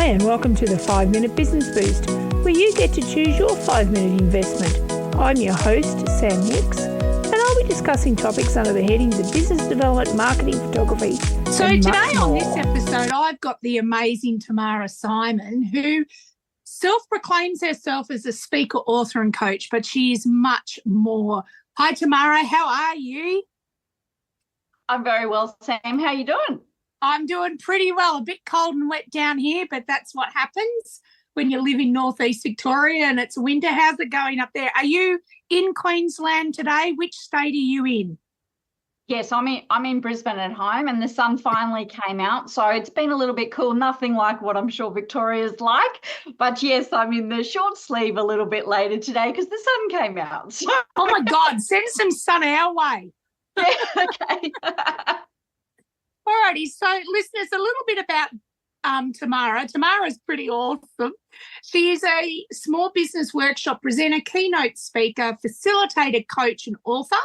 Hi, and welcome to the 5-Minute Business Boost, where you get to choose your 5-minute investment. I'm your host, Sam Hicks, and I'll be discussing topics under the headings of business development, marketing, photography. So today on this episode, I've got the amazing Tamara Simon, who self-proclaims herself as a speaker, author and coach, but she is much more. Hi, Tamara. How are you? I'm very well, Sam. How are you doing? I'm doing pretty well. A bit cold and wet down here, but that's what happens when you live in northeast Victoria and it's winter. How's it going up there? Are you in Queensland today? Which state are you in? Yes, I'm in Brisbane at home, and the sun finally came out, so it's been a little bit cool. Nothing like what I'm sure Victoria's like, but yes, I'm in the short sleeve a little bit later today because the sun came out. So. Oh my God, send some sun our way. Yeah, okay. Alrighty, so listeners, a little bit about Tamara. Tamara's pretty awesome. She is a small business workshop presenter, keynote speaker, facilitator, coach and author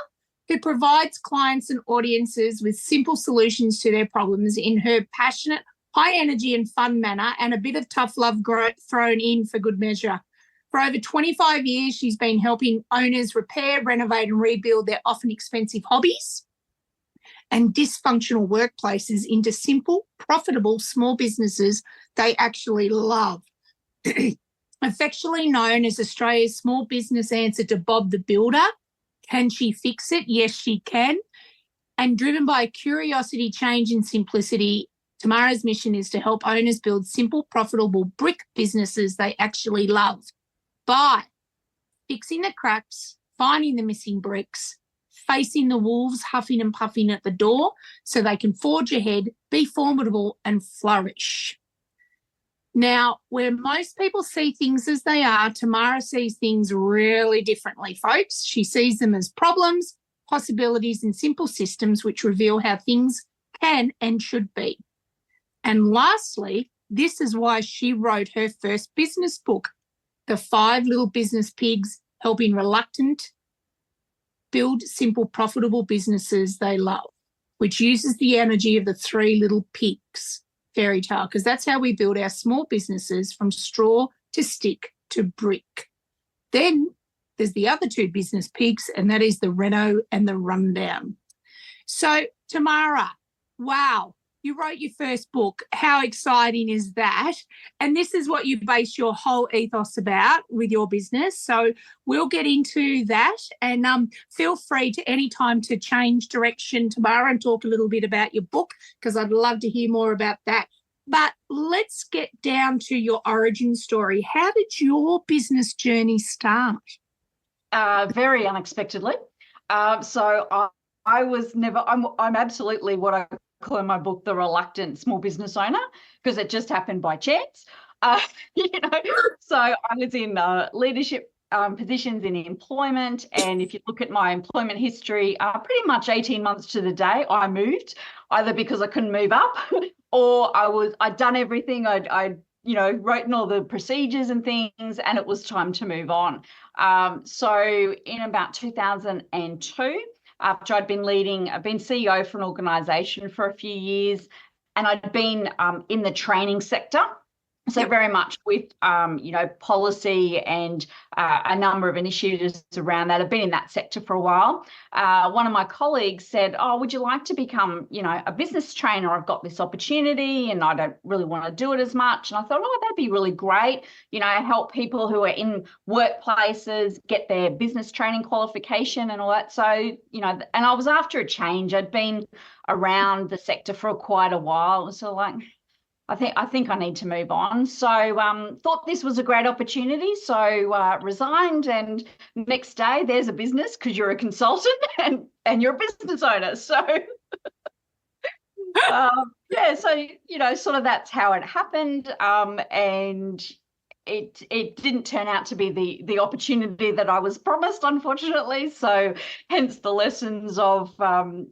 who provides clients and audiences with simple solutions to their problems in her passionate, high energy and fun manner, and a bit of tough love thrown in for good measure. For over 25 years, she's been helping owners repair, renovate and rebuild their often expensive hobbies and dysfunctional workplaces into simple, profitable small businesses they actually love. Affectionately known as Australia's small business answer to Bob the Builder. Can she fix it? Yes, she can. And driven by curiosity, change and simplicity, Tamara's mission is to help owners build simple, profitable brick businesses they actually love by fixing the cracks, finding the missing bricks, facing the wolves huffing and puffing at the door so they can forge ahead, be formidable and flourish. Now, where most people see things as they are, Tamara sees things really differently, folks. She sees them as problems, possibilities and simple systems which reveal how things can and should be. And lastly, this is why she wrote her first business book, The 5 Little Business Pigs Helping Reluctant Build Simple, Profitable Businesses They Love, which uses the energy of the 3 little pigs fairy tale, because that's how we build our small businesses from straw to stick to brick. Then there's the other 2 business pigs, and that is the reno and the rundown. So, Tamara, wow, you wrote your first book. How exciting is that? And this is what you base your whole ethos about with your business. So we'll get into that, and feel free to any time to change direction, Tamara, and talk a little bit about your book, because I'd love to hear more about that. But let's get down to your origin story. How did your business journey start? Very unexpectedly. So I was never, I'm absolutely what I call in my book the reluctant small business owner, because it just happened by chance. So I was in leadership positions in employment, and if you look at my employment history, pretty much 18 months to the day I moved, either because I couldn't move up or I'd done everything. I'd written all the procedures and things, and it was time to move on. So in about 2002, after I'd been CEO for an organisation for a few years, and I'd been in the training sector. So very much with, policy and a number of initiatives around that. I've been in that sector for a while. One of my colleagues said, oh, would you like to become, a business trainer? I've got this opportunity and I don't really want to do it as much. And I thought, oh, that'd be really great. Help people who are in workplaces get their business training qualification and all that. So, and I was after a change. I'd been around the sector for quite a while. So I think I need to move on. So thought this was a great opportunity. So resigned, and next day there's a business, because you're a consultant and you're a business owner. So sort of that's how it happened. And it didn't turn out to be the opportunity that I was promised, unfortunately. So hence the lessons of,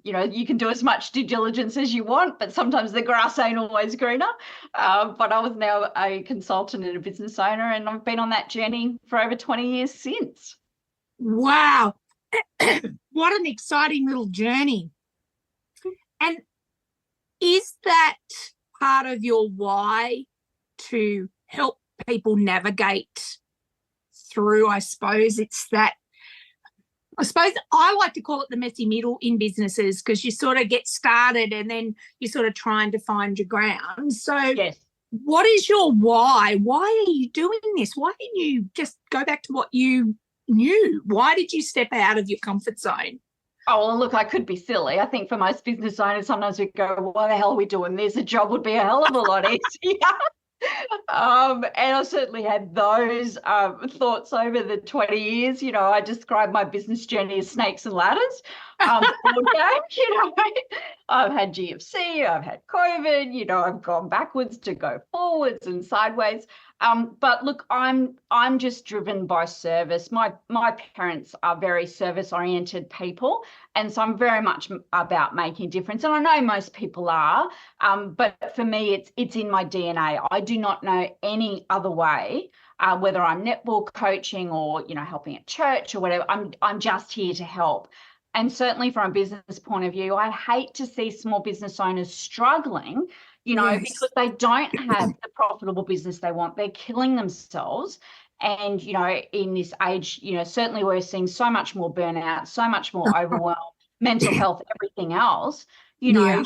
you can do as much due diligence as you want, but sometimes the grass ain't always greener. But I was now a consultant and a business owner, and I've been on that journey for over 20 years since. Wow. What an exciting little journey. And is that part of your why to help people navigate through, I suppose I like to call it the messy middle in businesses, because you sort of get started and then you're sort of trying to find your ground. So Yes. what is your why? Why are you doing this? Why didn't you just go back to what you knew? Why did you step out of your comfort zone? Oh, well, look, I could be silly. I think for most business owners, sometimes we go, well, why the hell are we doing this? A job would be a hell of a lot easier. And I certainly had those thoughts over the 20 years. You know, I describe my business journey as snakes and ladders. Board game, you know, I've had GFC, I've had COVID, you know, I've gone backwards to go forwards and sideways. But look, I'm just driven by service. My parents are very service-oriented people, and so I'm very much about making a difference. And I know most people are, but for me, it's in my DNA. I do not know any other way, whether I'm netball coaching or, you know, helping at church or whatever. I'm just here to help. And certainly from a business point of view, I hate to see small business owners struggling, you know, because they don't have the profitable business they want. They're killing themselves. And, you know, in this age, you know, certainly we're seeing so much more burnout, so much more overwhelm, mental health, everything else. You know,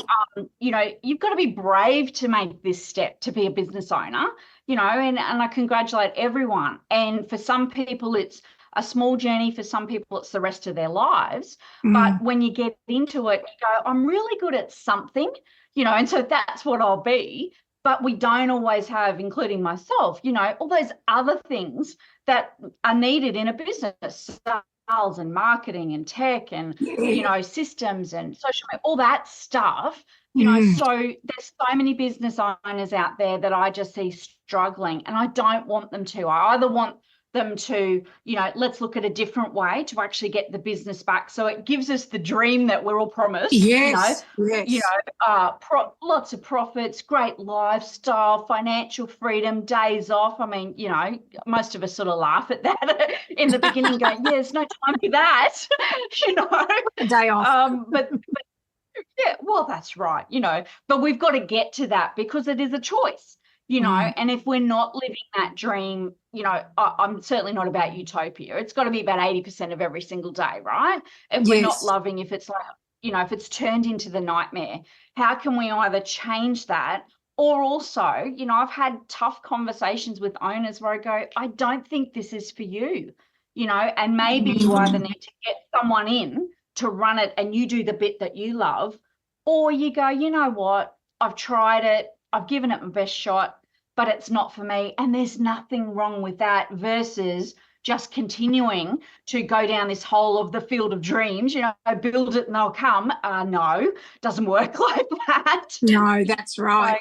you've got to be brave to make this step to be a business owner, you know, and I congratulate everyone. And for some people, it's a small journey. For some people, it's the rest of their lives. But when you get into it, you go, I'm really good at something, you know, and so that's what I'll be. But we don't always have, including myself, you know, all those other things that are needed in a business, sales and marketing and tech and, you know, systems and social media, all that stuff, you know. So there's so many business owners out there that I just see struggling, and I don't want them to. I either want them to, you know, let's look at a different way to actually get the business back. So it gives us the dream that we're all promised, you know, lots of profits, great lifestyle, financial freedom, days off. I mean, you know, most of us sort of laugh at that in the beginning going, yeah, there's no time for that, you know. A day off. But yeah, well, that's right, you know, but we've got to get to that because it is a choice. You know, and if we're not living that dream, you know, I'm certainly not about utopia. It's got to be about 80% of every single day, right? If we're not loving, if it's like, you know, if it's turned into the nightmare, how can we either change that, or also, you know, I've had tough conversations with owners where I go, I don't think this is for you, you know, and maybe you either need to get someone in to run it and you do the bit that you love, or you go, you know what, I've tried it, I've given it my best shot, but it's not for me. And there's nothing wrong with that versus just continuing to go down this hole of the field of dreams, you know, build it and they'll come. No, doesn't work like that. No, that's right.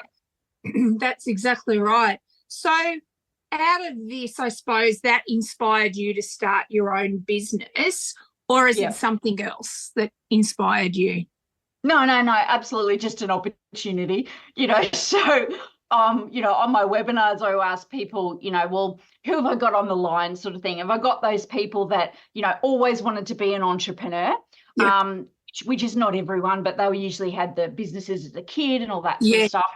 That's exactly right. So out of this, I suppose that inspired you to start your own business, or is it something else that inspired you? No, absolutely just an opportunity, you know. So, you know, on my webinars, I ask people, you know, well, who have I got on the line sort of thing? Have I got those people that, you know, always wanted to be an entrepreneur, which is not everyone, but they usually had the businesses as a kid and all that sort of stuff.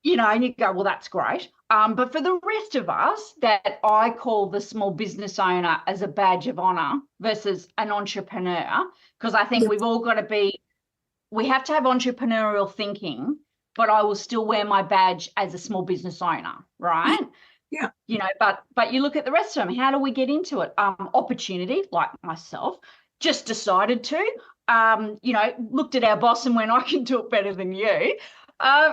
You know, and you go, well, that's great. But for the rest of us that I call the small business owner as a badge of honor versus an entrepreneur, because I think we've all got to be, we have to have entrepreneurial thinking, but I will still wear my badge as a small business owner, right? Yeah. You know, but you look at the rest of them, how do we get into it? Opportunity, like myself, just decided to, you know, looked at our boss and went, I can do it better than you,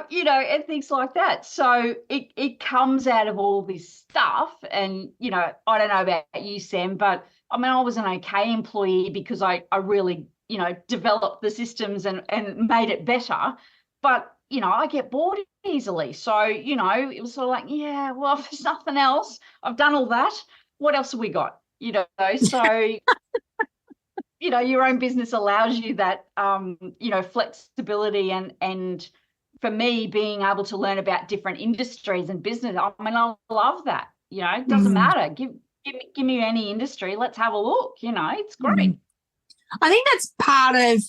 you know, and things like that. So it comes out of all this stuff. And, you know, I don't know about you, Sam, but I mean, I was an okay employee because I really, you know, developed the systems and made it better. But, you know, I get bored easily. So, you know, it was sort of like, yeah, well, if there's nothing else, I've done all that. What else have we got? You know, so, you know, your own business allows you that, you know, flexibility and for me, being able to learn about different industries and business, I mean, I love that. You know, it doesn't matter. Give me any industry. Let's have a look. You know, it's great. I think that's part of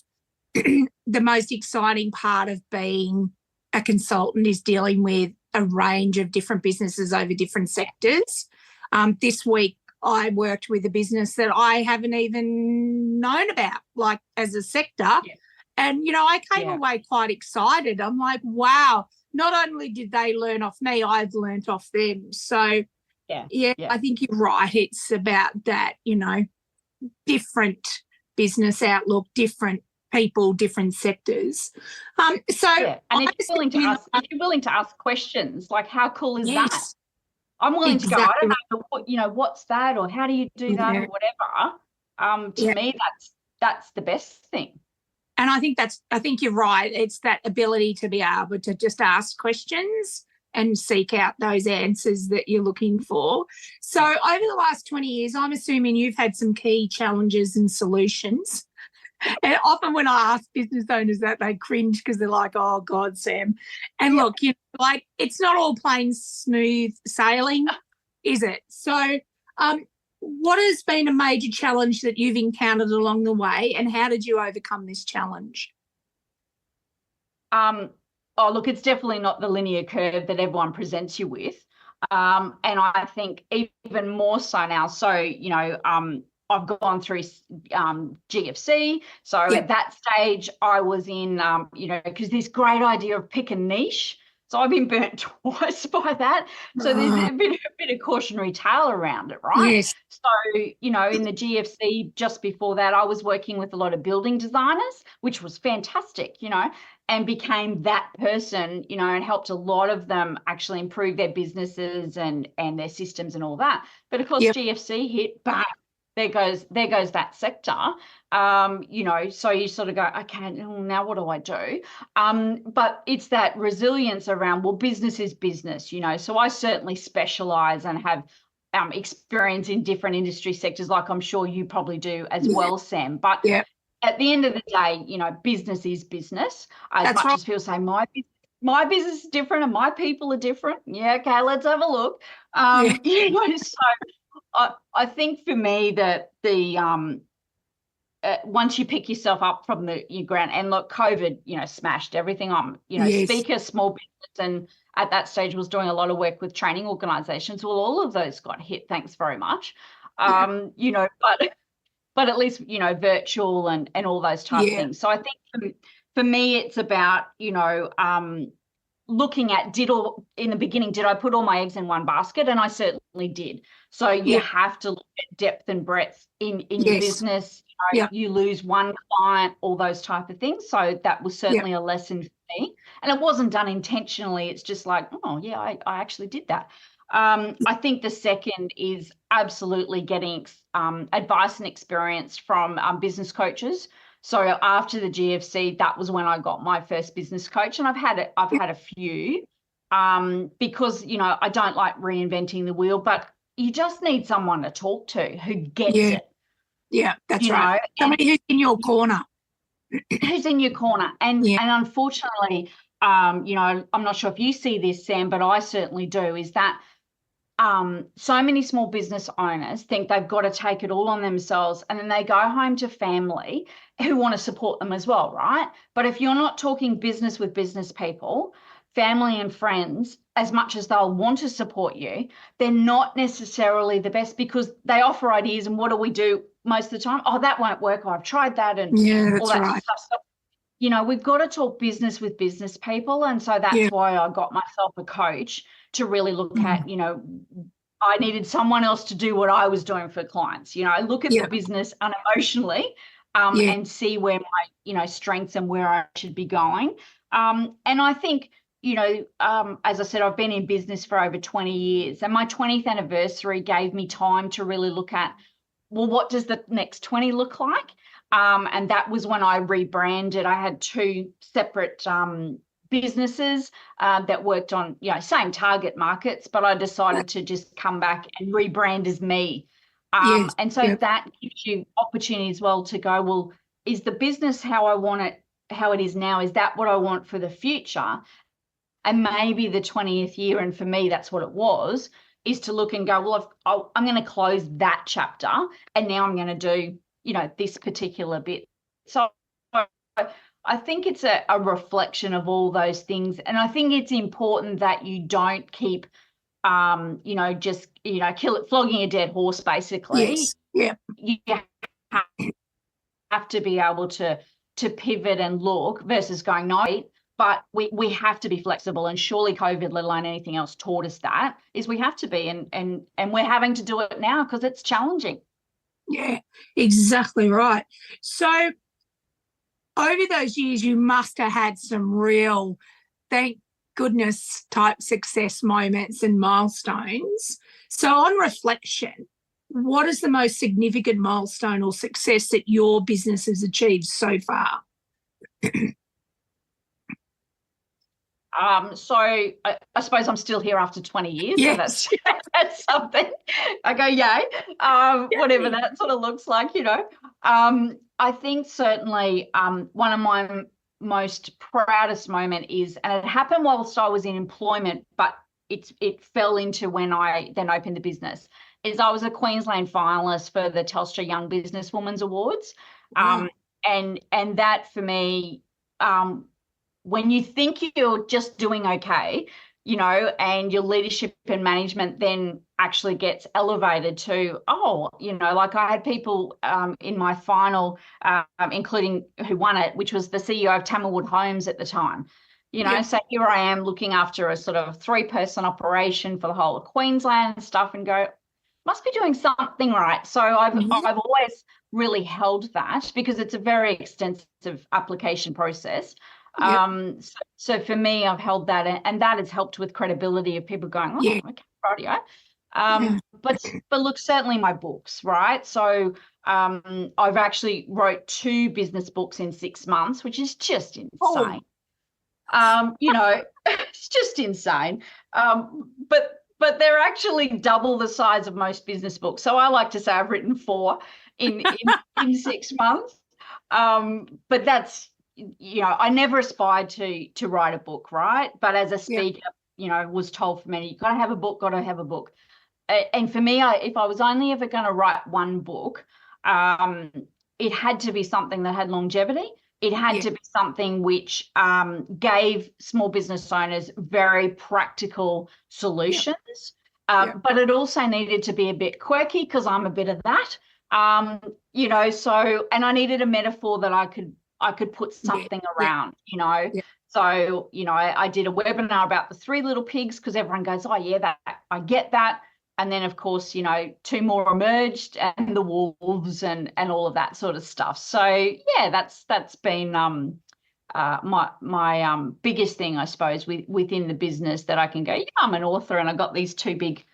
the most exciting part of being a consultant is dealing with a range of different businesses over different sectors. This week, I worked with a business that I haven't even known about, like as a sector. Yeah. And, I came away quite excited. I'm like, wow, not only did they learn off me, I've learned off them. So, I think you're right. It's about that, different business outlook, different people, different sectors. And if you're willing to ask questions, like how cool is that? I'm willing to go, I don't know, what's that, or how do you do that, or whatever. To me, that's the best thing. And I think you're right. It's that ability to be able to just ask questions and seek out those answers that you're looking for. So over the last 20 years, I'm assuming you've had some key challenges and solutions. And often when I ask business owners that, they cringe because they're like, oh, God, Sam. And look, it's not all plain smooth sailing, is it? So what has been a major challenge that you've encountered along the way, and how did you overcome this challenge? Look, it's definitely not the linear curve that everyone presents you with. And I think even more so now. So, I've gone through GFC. So at that stage, I was in, because this great idea of pick a niche. So I've been burnt twice by that. So there's a bit of cautionary tale around it, right? Yes. So, in the GFC, just before that, I was working with a lot of building designers, which was fantastic, and became that person, and helped a lot of them actually improve their businesses and their systems and all that. But of course, GFC hit, bang. There goes that sector, so you sort of go, okay, now what do I do? But it's that resilience around, well, business is business, so I certainly specialise and have experience in different industry sectors, like I'm sure you probably do as well, Sam. But at the end of the day, business is business. As much as people say, my business is different and my people are different. Yeah, okay, let's have a look. So I think for me that the once you pick yourself up from your ground, and look, COVID, smashed everything. I'm, speaker, small business, and at that stage was doing a lot of work with training organisations. Well, all of those got hit. Thanks very much. But at least virtual and all those type of things. So I think for me, it's about looking at in the beginning, did I put all my eggs in one basket? And I certainly did. So you have to look at depth and breadth in your business. You lose one client, all those type of things. So that was certainly a lesson for me. And it wasn't done intentionally. It's just like, oh, yeah, I actually did that. I think the second is absolutely getting advice and experience from business coaches. So after the GFC, that was when I got my first business coach, and I've had a few because I don't like reinventing the wheel, but you just need someone to talk to who gets it. Yeah, that's right. Somebody who's in your corner. Who's in your corner, and unfortunately, I'm not sure if you see this, Sam, but I certainly do. Is that so many small business owners think they've got to take it all on themselves, and then they go home to family who want to support them as well, right? But if you're not talking business with business people, family and friends, as much as they'll want to support you, they're not necessarily the best, because they offer ideas, and what do we do most of the time? Oh, that won't work. I've tried that, and all that stuff. So, we've got to talk business with business people, and so that's why I got myself a coach to really look at, I needed someone else to do what I was doing for clients. Look at the business unemotionally and see where my, strengths and where I should be going. And I think, as I said, I've been in business for over 20 years, and my 20th anniversary gave me time to really look at, well, what does the next 20 look like? And that was when I rebranded. I had two separate businesses that worked on, same target markets, but I decided to just come back and rebrand as me. And so that gives you opportunity as well to go, well, is the business how I want it, how it is now? Is that what I want for the future? And maybe the 20th year, and for me, that's what it was, is to look and go, well, I'm going to close that chapter, and now I'm going to do, this particular bit. So I think it's a reflection of all those things. And I think it's important that you don't keep, just, flogging a dead horse, basically. Yes. Yeah. You have to be able to pivot and look versus going, no, but we have to be flexible. And surely COVID, let alone anything else, taught us that, is we have to be. And we're having to do it now because it's challenging. Yeah, exactly right. So over those years, you must have had some real, thank goodness, type success moments and milestones. So on reflection, what is the most significant milestone or success that your business has achieved so far? So I suppose I'm still here after 20 years. Yes. So that's something. I go, yay. Whatever that sort of looks like, I think certainly one of my most proudest moment is, and it happened whilst I was in employment, but it fell into when I then opened the business, is I was a Queensland finalist for the Telstra Young Businesswoman's Awards. Wow. And that for me, when you think you're just doing okay, and your leadership and management then actually gets elevated to, like I had people in my final, including who won it, which was the CEO of Tamarawood Homes at the time. So here I am looking after a sort of 3-person operation for the whole of Queensland and stuff, and go, must be doing something right. So I've always really held that, because it's a very extensive application process. So for me, I've held that, and that has helped with credibility of people going, okay, radio. But look, certainly my books, right? So I've actually wrote 2 business books in 6 months, which is just insane. It's just insane. But they're actually double the size of most business books. So I like to say I've written 4 in 6 months. But that's, I never aspired to write a book, right? But as a speaker, was told for many, you got to have a book, And for me, if I was only ever going to write one book, it had to be something that had longevity. It had to be something which gave small business owners very practical solutions. But it also needed to be a bit quirky, because I'm a bit of that. So, and I needed a metaphor that I could put something around, So, I did a webinar about the 3 little pigs, because everyone goes, oh, yeah, that I get that. And then, of course, 2 more emerged, and the wolves and all of that sort of stuff. So, yeah, that's been my biggest thing, I suppose, within the business, that I can go, I'm an author, and I got these 2 big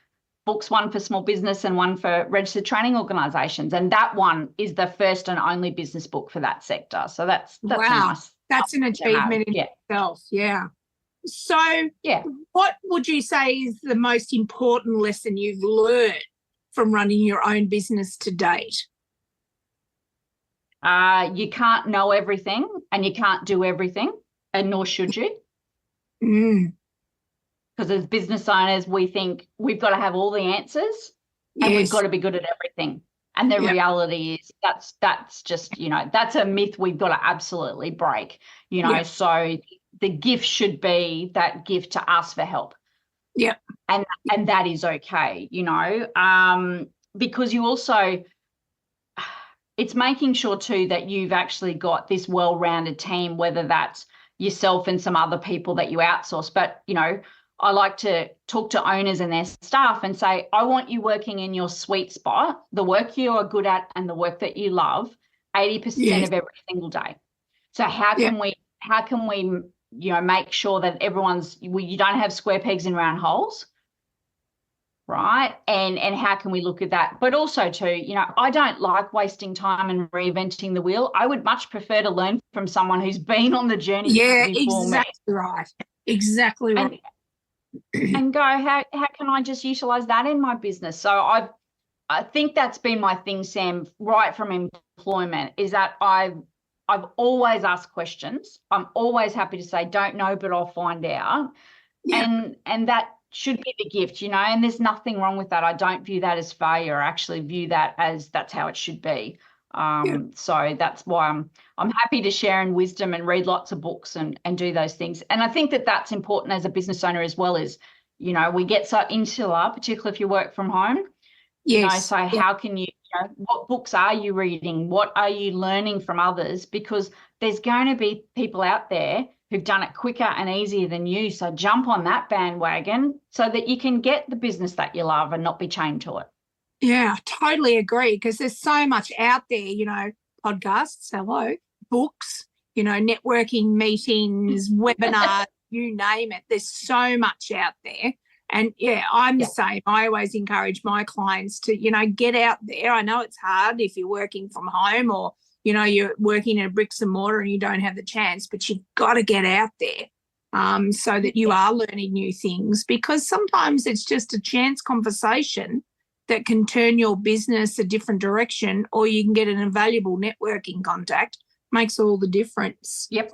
books, one for small business and one for registered training organisations. And that one is the first and only business book for that sector. So that's wow. Nice. That's an achievement in itself. Yeah. So what would you say is the most important lesson you've learned from running your own business to date? You can't know everything, and you can't do everything, and nor should you. Because as business owners, we think we've got to have all the answers, and we've got to be good at everything. And the reality is that's just, that's a myth we've got to absolutely break, So the gift should be that gift to ask for help. Yeah. And that is okay, because you also, it's making sure too that you've actually got this well-rounded team, whether that's yourself and some other people that you outsource. But, I like to talk to owners and their staff and say, I want you working in your sweet spot, the work you are good at and the work that you love, 80% of every single day. So how can we make sure that you don't have square pegs in round holes, right? And how can we look at that? But also too, I don't like wasting time and reinventing the wheel. I would much prefer to learn from someone who's been on the journey before me. Exactly right. And go, how can I just utilize that in my business? So I think that's been my thing, Sam, right from employment, is that I've always asked questions. I'm always happy to say, don't know, but I'll find out. And that should be the gift, and there's nothing wrong with that. I don't view that as failure. I actually view that as that's how it should be. So that's why I'm happy to share in wisdom and read lots of books and do those things. And I think that that's important as a business owner as well. As we get so insular, particularly if you work from home. Yes. So how can you, what books are you reading? What are you learning from others? Because there's going to be people out there who've done it quicker and easier than you. So jump on that bandwagon so that you can get the business that you love and not be chained to it. Yeah, totally agree, because there's so much out there, podcasts, books, networking meetings, webinars, you name it. There's so much out there. And, I'm the same. I always encourage my clients to, get out there. I know it's hard if you're working from home or, you're working in a bricks and mortar and you don't have the chance, but you've got to get out there so that you are learning new things, because sometimes it's just a chance conversation that can turn your business a different direction, or you can get an invaluable networking contact. Makes all the difference. Yep.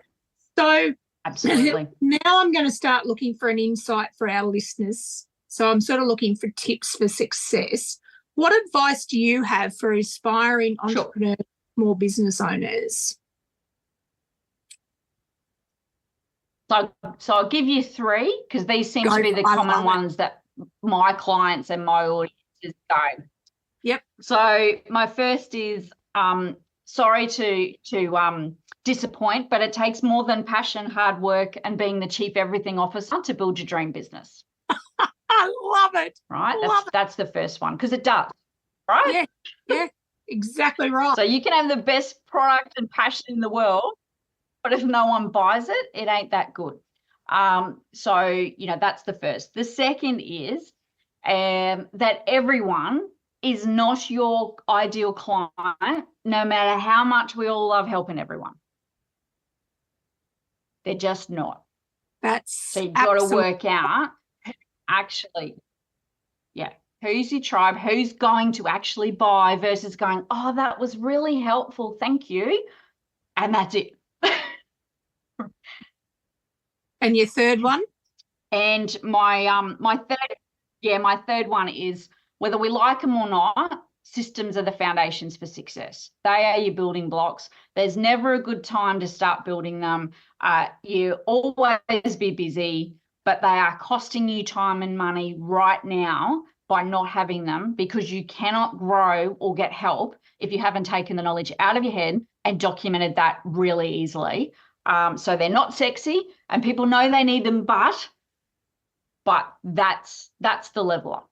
So absolutely. Now I'm going to start looking for an insight for our listeners. So I'm sort of looking for tips for success. What advice do you have for aspiring entrepreneurs, small business owners? So I'll give you three, because these seem to be the common ones that my clients and my audiences go. Yep. So my first is sorry to disappoint, but it takes more than passion, hard work, and being the chief everything officer to build your dream business. I love it. Right? That's the first one, because it does. Right? Yeah, exactly right. So you can have the best product and passion in the world, but if no one buys it, it ain't that good. So that's the first. The second is that everyone is not your ideal client, no matter how much we all love helping everyone. They're just not. So you've got to work out actually, who's your tribe, who's going to actually buy versus going, oh, that was really helpful, thank you, and that's it. And your third one? And my third one is, whether we like them or not, systems are the foundations for success. They are your building blocks. There's never a good time to start building them. You always be busy, but they are costing you time and money right now by not having them, because you cannot grow or get help if you haven't taken the knowledge out of your head and documented that really easily. So they're not sexy and people know they need them, but that's the leveler.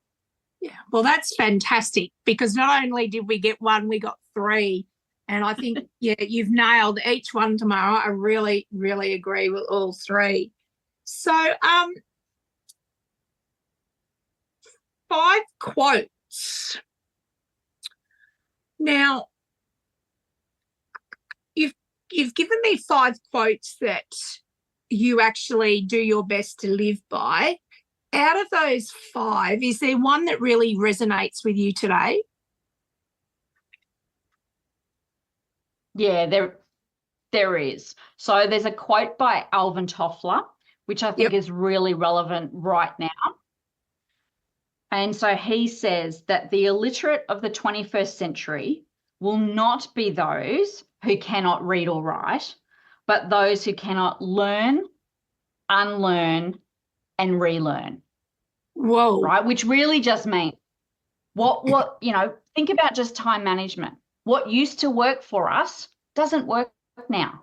Yeah, well, that's fantastic, because not only did we get one, we got three. And I think, you've nailed each one, Tamara. I really, really agree with all three. So 5 quotes. Now, you've given me 5 quotes that you actually do your best to live by. Out of those 5, is there one that really resonates with you today? Yeah, there is. So there's a quote by Alvin Toffler, which I think is really relevant right now. And so he says that the illiterate of the 21st century will not be those who cannot read or write, but those who cannot learn, unlearn, and relearn. Whoa. Right? Which really just means think about just time management. What used to work for us doesn't work now.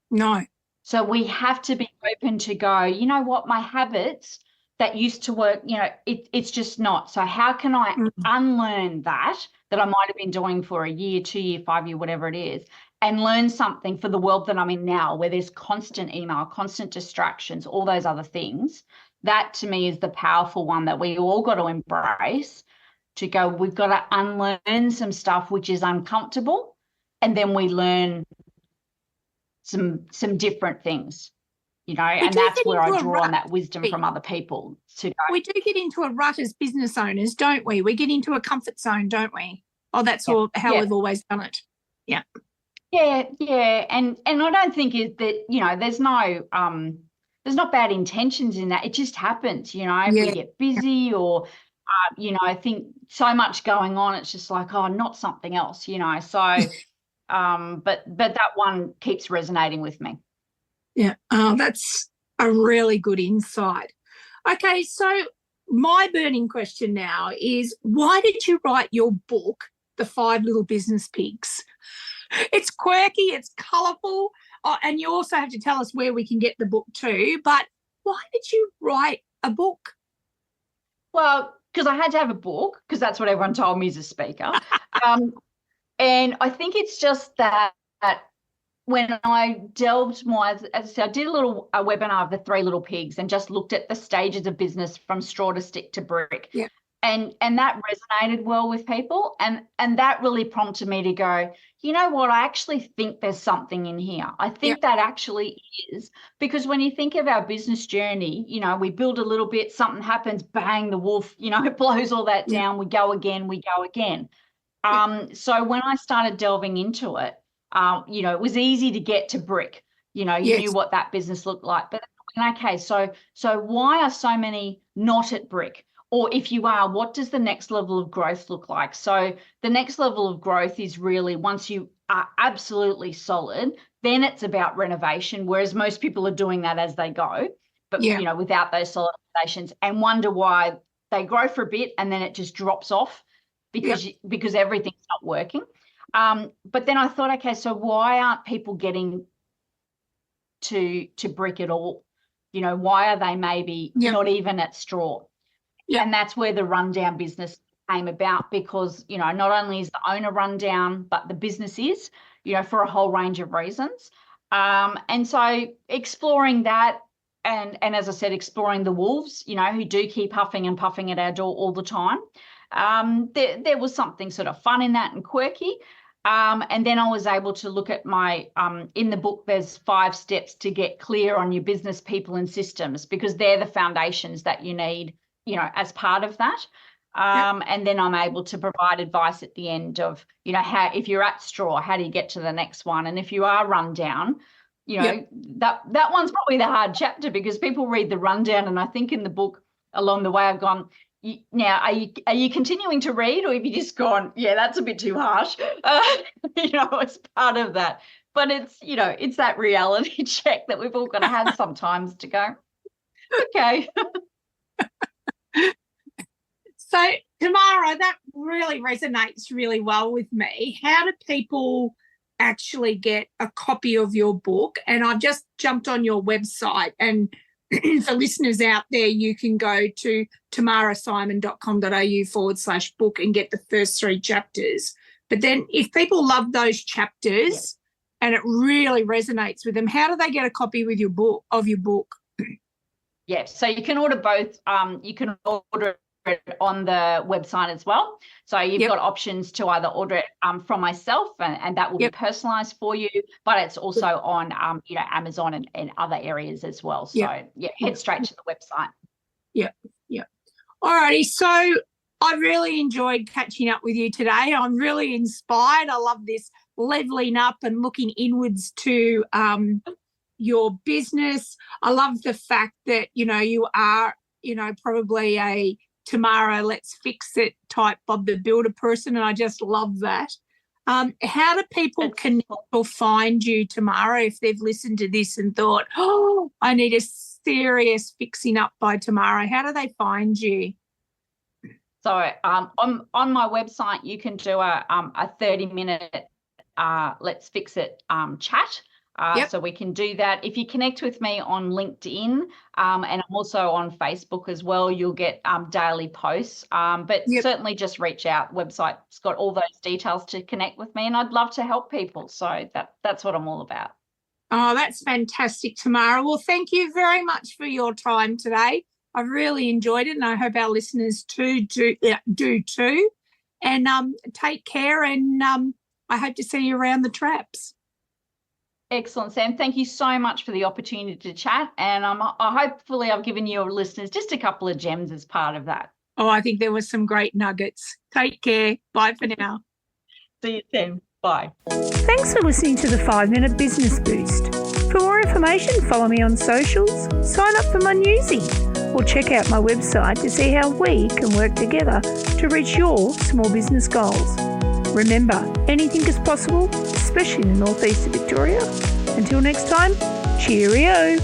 No. So we have to be open to go, you know what, my habits that used to work, it's just not. So how can I unlearn that I might have been doing for a year, 2 year, 5 year, whatever it is, and learn something for the world that I'm in now, where there's constant email, constant distractions, all those other things. That to me is the powerful one that we all got to embrace, to go, we've got to unlearn some stuff which is uncomfortable, and then we learn some different things, and that's where I draw on that wisdom from other people to go. We do get into a rut as business owners, don't we? We get into a comfort zone, don't we? Oh, that's how we've always done it. Yeah. Yeah. And I don't think that, there's not bad intentions in that. It just happens, if we get busy or, I think so much going on, it's just like, oh, not something else, So But that one keeps resonating with me. Yeah. Oh, that's a really good insight. Okay, so my burning question now is, why did you write your book, The 5 Little Business Pigs? It's quirky, it's colourful, and you also have to tell us where we can get the book too. But why did you write a book? Well, because I had to have a book, because that's what everyone told me as a speaker. And I think it's just that when I delved more, as I said, I did a webinar of the 3 little pigs and just looked at the stages of business from straw to stick to brick. Yeah. And that resonated well with people. And that really prompted me to go, you know what, I actually think there's something in here. I think that actually is, because when you think of our business journey, you know, we build a little bit, something happens, bang, the wolf, you know, it blows all that down. We go again. So when I started delving into it, you know, it was easy to get to brick. You know, you knew what that business looked like. But okay, so why are so many not at brick? Or if you are, what does the next level of growth look like? So the next level of growth is really, once you are absolutely solid, then it's about renovation, whereas most people are doing that as they go, but you know, without those solid foundations, and wonder why they grow for a bit and then it just drops off because everything's not working. But then I thought, okay, so why aren't people getting to brick at all? You know, why are they maybe not even at straw? Yeah. And that's where the rundown business came about, because, you know, not only is the owner rundown, but the business is, you know, for a whole range of reasons. And so exploring that, and as I said, exploring the wolves, you know, who do keep huffing and puffing at our door all the time. There was something sort of fun in that and quirky. And then I was able to look at my, in the book, there's 5 steps to get clear on your business, people and systems, because they're the foundations that you need, you know, as part of that. And then I'm able to provide advice at the end of, you know, how, if you're at straw, how do you get to the next one? And if you are run down, you know, that one's probably the hard chapter, because people read the rundown, and I think in the book along the way I've gone, now, are you continuing to read, or have you just gone, yeah, that's a bit too harsh? You know, it's part of that. But it's, you know, it's that reality check that we've all got to have sometimes to go, okay. So, Tamara, that really resonates really well with me. How do people actually get a copy of your book? And I've just jumped on your website, and for listeners out there, you can go to tamarasimon.com.au/book and get the first 3 chapters. But then if people love those chapters and it really resonates with them, how do they get a copy with your book? Yeah, so you can order both. You can order it on the website as well. So you've got options to either order it from myself, and that will be personalised for you, but it's also on you know, Amazon and other areas as well. So head straight to the website. Yeah. All righty. So I really enjoyed catching up with you today. I'm really inspired. I love this levelling up and looking inwards to your business. I love the fact that, you know, you are, you know, probably a Tamara, let's fix it type Bob the Builder person, and I just love that. How do people connect or find you, Tamara, if they've listened to this and thought, oh, I need a serious fixing up by Tamara? How do they find you? So on my website, you can do a 30-minute let's fix it chat. So we can do that. If you connect with me on LinkedIn, and I'm also on Facebook as well, you'll get daily posts. But certainly just reach out. Website's got all those details to connect with me, and I'd love to help people. So that's what I'm all about. Oh, that's fantastic, Tamara. Well, thank you very much for your time today. I've really enjoyed it, and I hope our listeners do too. And take care, and I hope to see you around the traps. Excellent, Sam. Thank you so much for the opportunity to chat, and hopefully I've given your listeners just a couple of gems as part of that. Oh, I think there were some great nuggets. Take care. Bye for now. See you soon. Bye. Thanks for listening to the 5-Minute Business Boost. For more information, follow me on socials, sign up for my newsie, or check out my website to see how we can work together to reach your small business goals. Remember, anything is possible, especially in the northeast of Victoria. Until next time, cheerio!